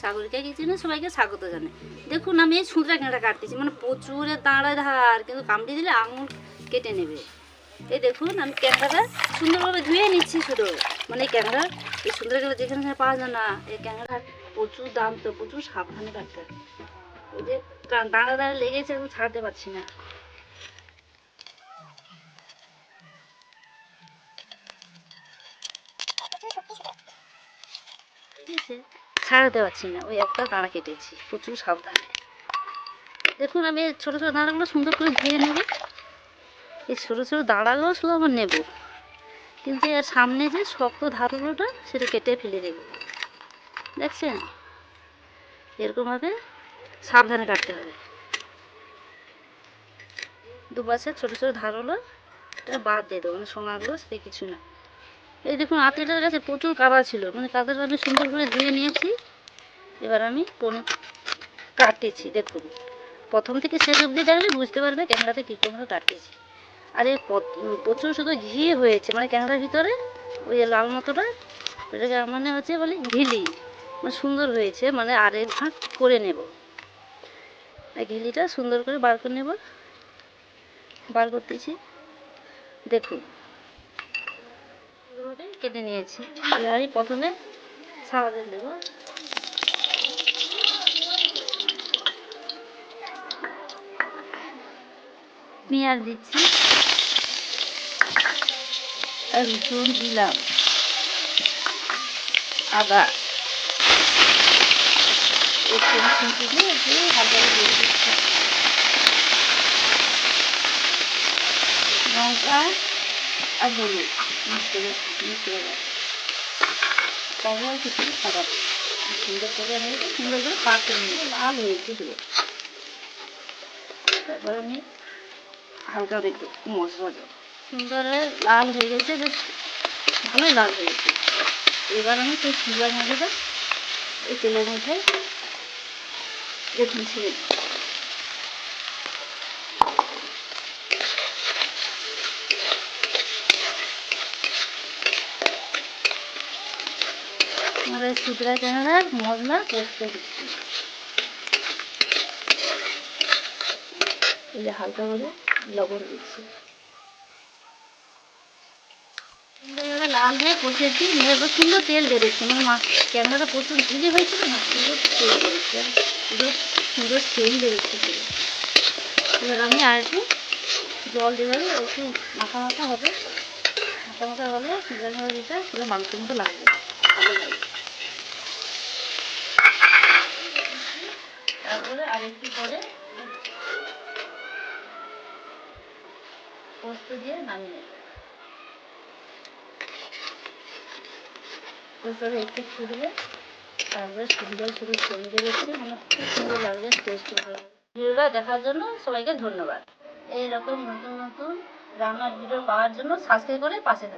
সাগরিকা কিচেনে সবাইকে স্বাগত জানাই। দেখুন আমি এই সুতরা কাঁটা কাটতেছি, মানে প্রচুর দাঁড়ায় ধার, কিন্তু কামড়ে দিলে আঙুল কেটে নেবে। এই দেখুন আমি ক্যাংড়াটা সুন্দরভাবে ধুয়ে নিচ্ছি। শুধু মানে এই ক্যাংড়া, এই সুন্দর গেলে যেখানে পাওয়া যায় না, এই ক্যাংড়ার প্রচুর দাম, তো প্রচুর সাবধানে কাটতে হবে। ওই যে দাঁড়া লেগেছে, এখন ছাড়তে পারছি না। ছাড়াতে পারছি না, ওই একটা দাঁড়া কেটেছি, প্রচুর সাবধানে। দেখুন আমি ছোটো ছোটো দাঁড়াগুলো সুন্দর করে ধুয়ে নেব। এই ছোটো ছোটো দাঁড়াগুলো শুধু আমার নেব, কিন্তু এর সামনে যে শক্ত ধারগুলোটা সেটা কেটে ফেলে দেব। দেখছেন, এরকমভাবে সাবধানে কাটতে হবে। দুপাশে ছোটো ছোটো ধারগুলো এটা বাদ দিয়ে দেবো, মানে সোনাগুলো সেটা কিছু না। এই দেখুন আঁতেটার কাছে প্রচুর কাদা ছিল, মানে কাদাটা আমি সুন্দর করে ধুয়ে নিয়েছি। এবার আমি কাটতেছি। দেখুন প্রথম থেকে শেষ অবধি দেখলে বুঝতে পারবে ক্যাংড়াতে কী করে কাটতেছি। আর এই প্রচুর শুধু ঘি হয়েছে, মানে ক্যাংড়ার ভিতরে ওই লাল মতোটা, ওটাকে মানে হচ্ছে বলে ঘিলি, মানে সুন্দর হয়েছে, মানে আরেক ভাগ করে নেব। এই ঘিলিটা সুন্দর করে বার করে নেব, বার করতেছি। দেখুন কেটে নিয়েছি। আমি প্রথমে সাদা তেল দেবো, পেঁয়াজ দিচ্ছি, রসুন দিলাম, আদা দিয়ে হালকা দিয়ে দিচ্ছি, লঙ্কা আর হলুদ মিক্স করে তারপরে কিছু খাবার সুন্দর করে পাক করে নিই, লাল হয়েছে পুরো। তারপর আমি হালকা একটু মশলা দেবো, সুন্দর লাল হয়ে গেছে, বেশ ভালোই লাল হয়েছে। এবার আমি সেই চুলার মধ্যে এই তেলের মধ্যে দেখুন ছেড়ে দিই। আমরা সুতরা ক্যাংড়ার মশলা কষতে দিচ্ছি। এই যে হালকা করে লবণ দিচ্ছি, লাল হয়ে কষেছি, এবার সুন্দর তেল বেরোচ্ছে, মানে ক্যাংড়াটা প্রচুর ভিজে হয়েছিল না, সুন্দর তেল বেরোচ্ছে, সুন্দর সুন্দর তেল বেরোচ্ছে। এবার আমি আর একটু জল দিয়ে দেবো, একটু মাখা মাখা হবে, মাখা মাখা হলে দিতে পুরো মাংসের মতো লাগবে, ভালো লাগবে। তারপরে আরেকটু পরে পোস্ত দিয়ে নামিয়ে নেব। পোস্তটা একটু ফুটবে, তারপরে সুন্দর শুধু ছড়িয়ে বেরোচ্ছে, মানে খুব সুন্দর লাগবে টেস্ট হবে। ভিডিওটা দেখার জন্য সবাইকে ধন্যবাদ। এইরকম নতুন নতুন রান্নার ভিডিও পাওয়ার জন্য সাবস্ক্রাইব করে পাশে থাকুন।